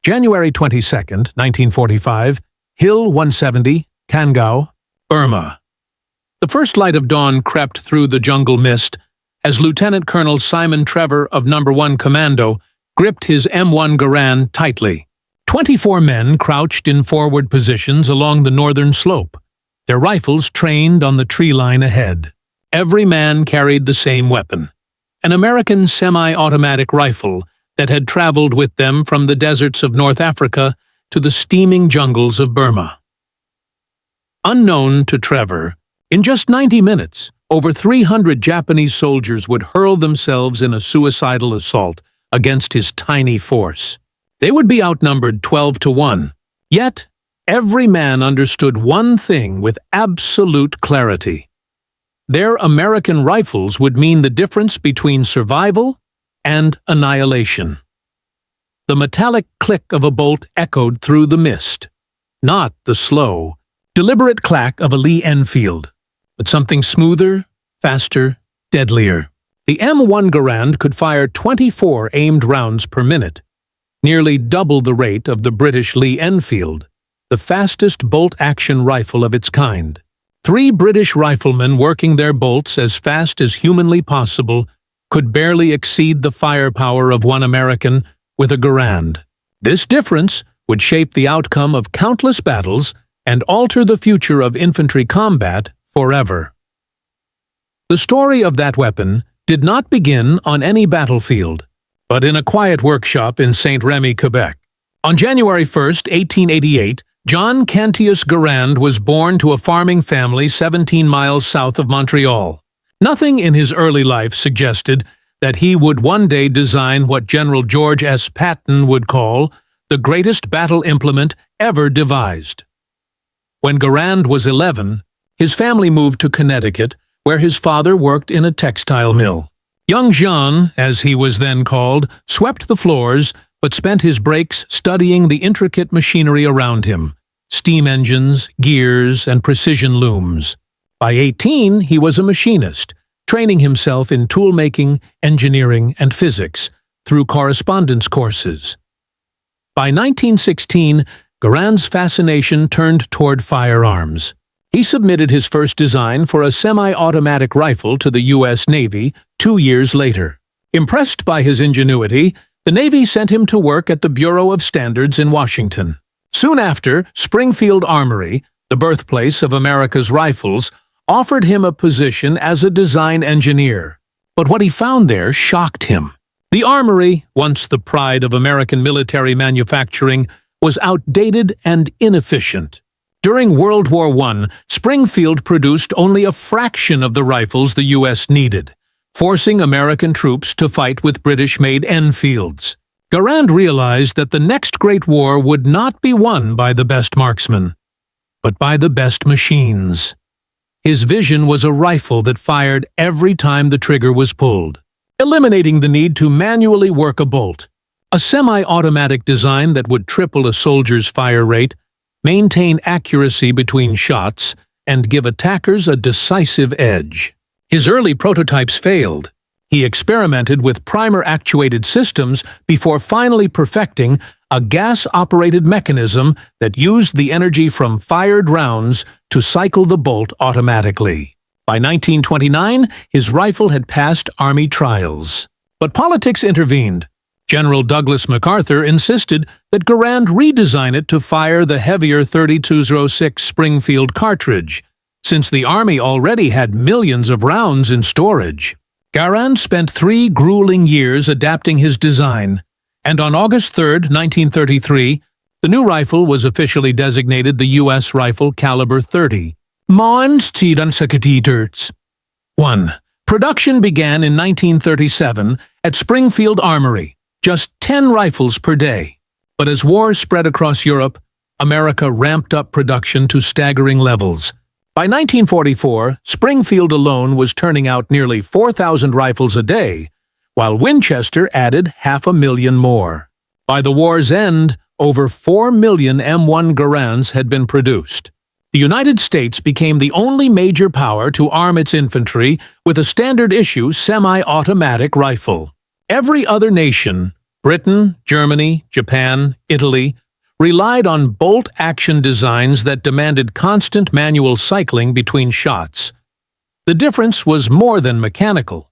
January 22, 1945, Hill 170, Kangao, Burma. The first light of dawn crept through the jungle mist as Lieutenant Colonel Simon Trevor of No. 1 Commando gripped his M1 Garand tightly. 24 men crouched in forward positions along the northern slope, their rifles trained on the tree line ahead. Every man carried the same weapon, an American semi-automatic rifle that had traveled with them from the deserts of North Africa to the steaming jungles of Burma. Unknown to Trevor, in just 90 minutes, over 300 Japanese soldiers would hurl themselves in a suicidal assault against his tiny force. They would be outnumbered 12-1. Yet, every man understood one thing with absolute clarity. Their American rifles would mean the difference between survival and annihilation. The metallic click of a bolt echoed through the mist, not the slow, deliberate clack of a Lee-Enfield, but something smoother, faster, deadlier. The M1 Garand could fire 24 aimed rounds per minute, nearly double the rate of the British Lee-Enfield, the fastest bolt-action rifle of its kind. 3 British riflemen working their bolts as fast as humanly possible could barely exceed the firepower of one American with a Garand. This difference would shape the outcome of countless battles and alter the future of infantry combat forever. The story of that weapon did not begin on any battlefield, but in a quiet workshop in Saint-Remy, Quebec. On January 1, 1888, John Cantius Garand was born to a farming family 17 miles south of Montreal. Nothing in his early life suggested that he would one day design what General George S. Patton would call the greatest battle implement ever devised. When Garand was 11, his family moved to Connecticut, where his father worked in a textile mill. Young Jean, as he was then called, swept the floors, but spent his breaks studying the intricate machinery around him: steam engines, gears, and precision looms. By 18, he was a machinist, training himself in tool-making, engineering, and physics through correspondence courses. By 1916, Garand's fascination turned toward firearms. He submitted his first design for a semi-automatic rifle to the U.S. Navy 2 years later. Impressed by his ingenuity, the Navy sent him to work at the Bureau of Standards in Washington. Soon after, Springfield Armory, the birthplace of America's rifles, offered him a position as a design engineer. But what he found there shocked him. The Armory, once the pride of American military manufacturing, was outdated and inefficient. During World War I, Springfield produced only a fraction of the rifles the U.S. needed, forcing American troops to fight with British-made Enfields. Garand realized that the next great war would not be won by the best marksmen, but by the best machines. His vision was a rifle that fired every time the trigger was pulled, eliminating the need to manually work a bolt. A semi-automatic design that would triple a soldier's fire rate, maintain accuracy between shots, and give attackers a decisive edge. His early prototypes failed. He experimented with primer-actuated systems before finally perfecting a gas-operated mechanism that used the energy from fired rounds to cycle the bolt automatically. By 1929, his rifle had passed Army trials. But politics intervened. General Douglas MacArthur insisted that Garand redesign it to fire the heavier 3206 Springfield cartridge, since the Army already had millions of rounds in storage. Garand spent 3 grueling years adapting his design, and on August 3, 1933, the new rifle was officially designated the U.S. Rifle Caliber 30. 1. Production began in 1937 at Springfield Armory, just 10 rifles per day. But as war spread across Europe, America ramped up production to staggering levels. By 1944, Springfield alone was turning out nearly 4,000 rifles a day, while Winchester added 500,000 more. By the war's end, over 4 million M1 Garands had been produced. The United States became the only major power to arm its infantry with a standard-issue semi-automatic rifle. Every other nation Britain, Germany, Japan, Italy relied on bolt-action designs that demanded constant manual cycling between shots. The difference was more than mechanical.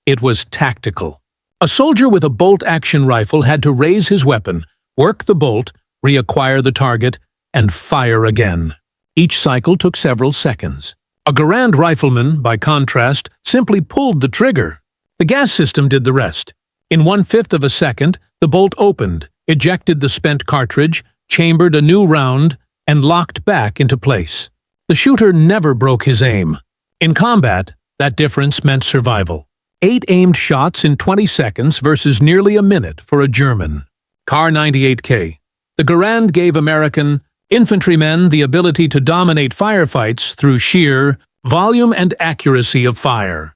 It was tactical. A soldier with a bolt-action rifle had to raise his weapon, work the bolt, reacquire the target, and fire again. Each cycle took several seconds. A Garand rifleman, by contrast, simply pulled the trigger. The gas system did the rest. In 1/5 of a second, the bolt opened, ejected the spent cartridge, chambered a new round, and locked back into place. The shooter never broke his aim. In combat, that difference meant survival. 8 aimed shots in 20 seconds versus nearly a minute for a German. Car 98K. The Garand gave American infantrymen the ability to dominate firefights through sheer volume and accuracy of fire.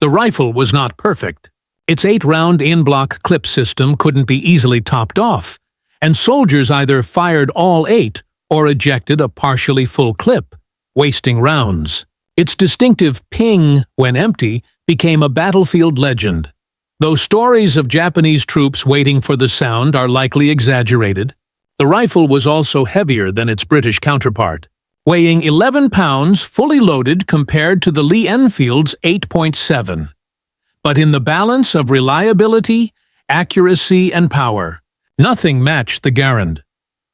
The rifle was not perfect. Its 8-round in-block clip system couldn't be easily topped off, and soldiers either fired all 8 or ejected a partially full clip, wasting rounds. Its distinctive ping, when empty, became a battlefield legend. Though stories of Japanese troops waiting for the sound are likely exaggerated, the rifle was also heavier than its British counterpart, weighing 11 pounds fully loaded compared to the Lee-Enfield's 8.7. But in the balance of reliability, accuracy, and power, nothing matched the Garand.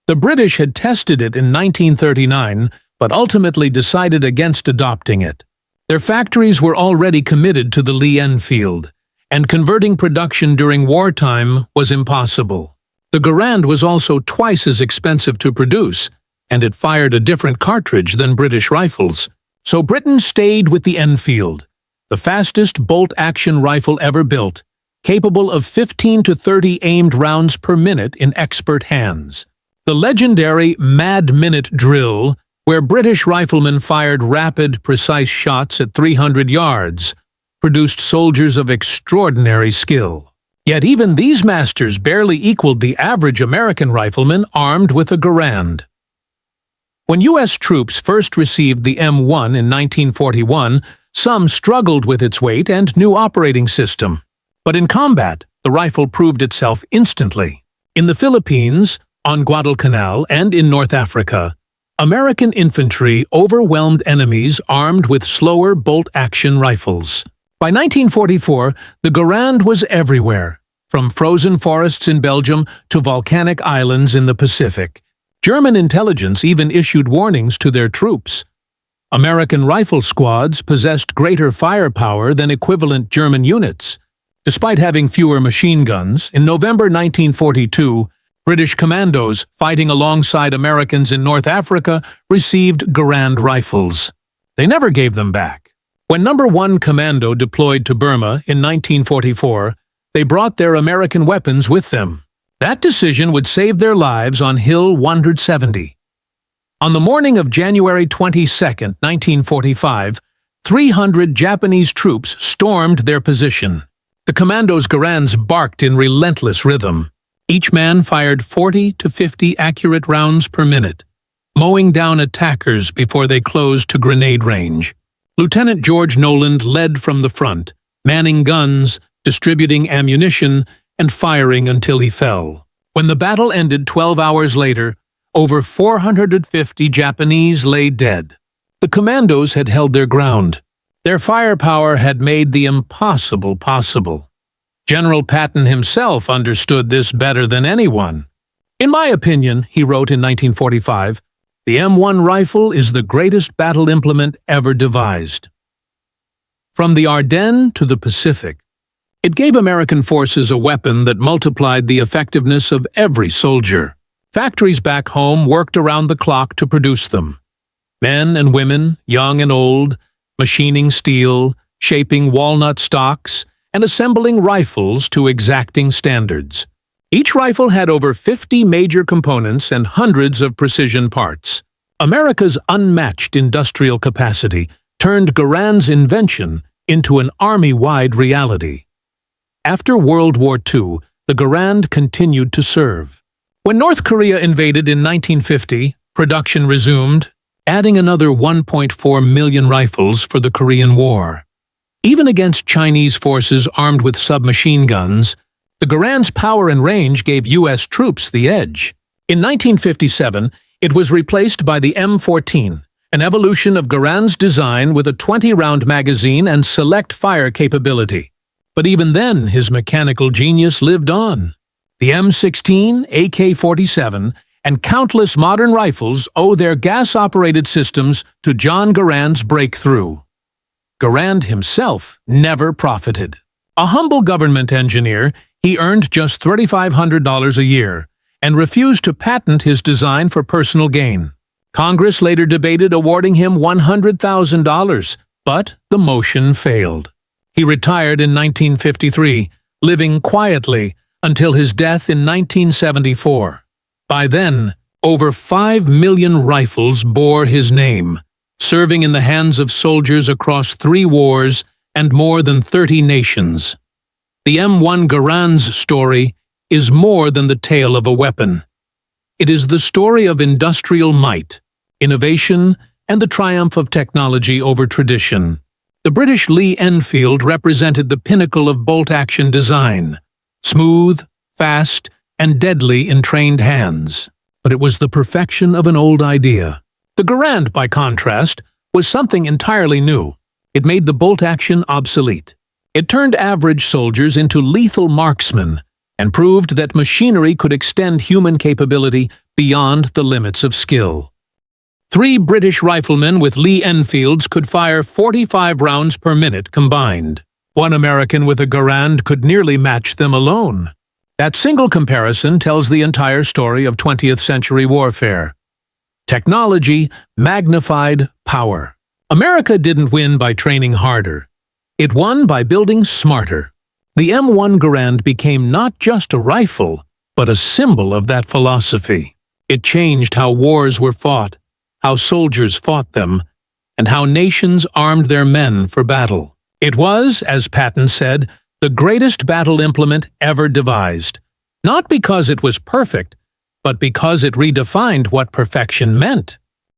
The British had tested it in 1939, but ultimately decided against adopting it. Their factories were already committed to the Lee-Enfield, and converting production during wartime was impossible. The Garand was also twice as expensive to produce, and it fired a different cartridge than British rifles. So Britain stayed with the Enfield, the fastest bolt-action rifle ever built, capable of 15 to 30 aimed rounds per minute in expert hands. The legendary Mad Minute drill, where British riflemen fired rapid, precise shots at 300 yards, produced soldiers of extraordinary skill. Yet even these masters barely equaled the average American rifleman armed with a Garand. When U.S. troops first received the M1 in 1941, some struggled with its weight and new operating system. But in combat, the rifle proved itself instantly. In the Philippines, on Guadalcanal, and in North Africa, American infantry overwhelmed enemies armed with slower bolt-action rifles. By 1944, the Garand was everywhere, from frozen forests in Belgium to volcanic islands in the Pacific. German intelligence even issued warnings to their troops. American rifle squads possessed greater firepower than equivalent German units. Despite having fewer machine guns, in November 1942, British Commandos, fighting alongside Americans in North Africa, received Garand rifles. They never gave them back. When No. 1 Commando deployed to Burma in 1944, they brought their American weapons with them. That decision would save their lives on Hill 170. On the morning of January 22, 1945, 300 Japanese troops stormed their position. The Commandos' Garands barked in relentless rhythm. Each man fired 40 to 50 accurate rounds per minute, mowing down attackers before they closed to grenade range. Lieutenant George Noland led from the front, manning guns, distributing ammunition, and firing until he fell. When the battle ended 12 hours later, over 450 Japanese lay dead. The Commandos had held their ground. Their firepower had made the impossible possible. General Patton himself understood this better than anyone. In my opinion, he wrote in 1945, the M1 rifle is the greatest battle implement ever devised. From the Ardennes to the Pacific, it gave American forces a weapon that multiplied the effectiveness of every soldier. Factories back home worked around the clock to produce them. Men and women, young and old, machining steel, shaping walnut stocks, and assembling rifles to exacting standards. Each rifle had over 50 major components and hundreds of precision parts. America's unmatched industrial capacity turned Garand's invention into an army-wide reality. After World War II, the Garand continued to serve. When North Korea invaded in 1950, production resumed, adding another 1.4 million rifles for the Korean War. Even against Chinese forces armed with submachine guns, The Garand's power and range gave U.S. troops the edge. In 1957, it was replaced by the M14, an evolution of Garand's design with a 20-round magazine and select fire capability. But even then, his mechanical genius lived on. The M16, AK-47, and countless modern rifles owe their gas-operated systems to John Garand's breakthrough. Garand himself never profited. A humble government engineer, he earned just $3,500 a year and refused to patent his design for personal gain. Congress later debated awarding him $100,000, but the motion failed. He retired in 1953, living quietly until his death in 1974. By then, over 5 million rifles bore his name, serving in the hands of soldiers across 3 wars and more than 30 nations. The M1 Garand's story is more than the tale of a weapon. It is the story of industrial might, innovation, and the triumph of technology over tradition. The British Lee-Enfield represented the pinnacle of bolt-action design, smooth, fast, and deadly in trained hands. But it was the perfection of an old idea. The Garand, by contrast, was something entirely new. It made the bolt-action obsolete. It turned average soldiers into lethal marksmen and proved that machinery could extend human capability beyond the limits of skill. 3 British riflemen with Lee-Enfields could fire 45 rounds per minute combined. 1 American with a Garand could nearly match them alone. That single comparison tells the entire story of 20th century warfare. Technology magnified power. America didn't win by training harder. It won by building smarter. The M1 Garand became not just a rifle, but a symbol of that philosophy. It changed how wars were fought, how soldiers fought them, and how nations armed their men for battle. It was, as Patton said, the greatest battle implement ever devised, not because it was perfect, but because it redefined what perfection meant.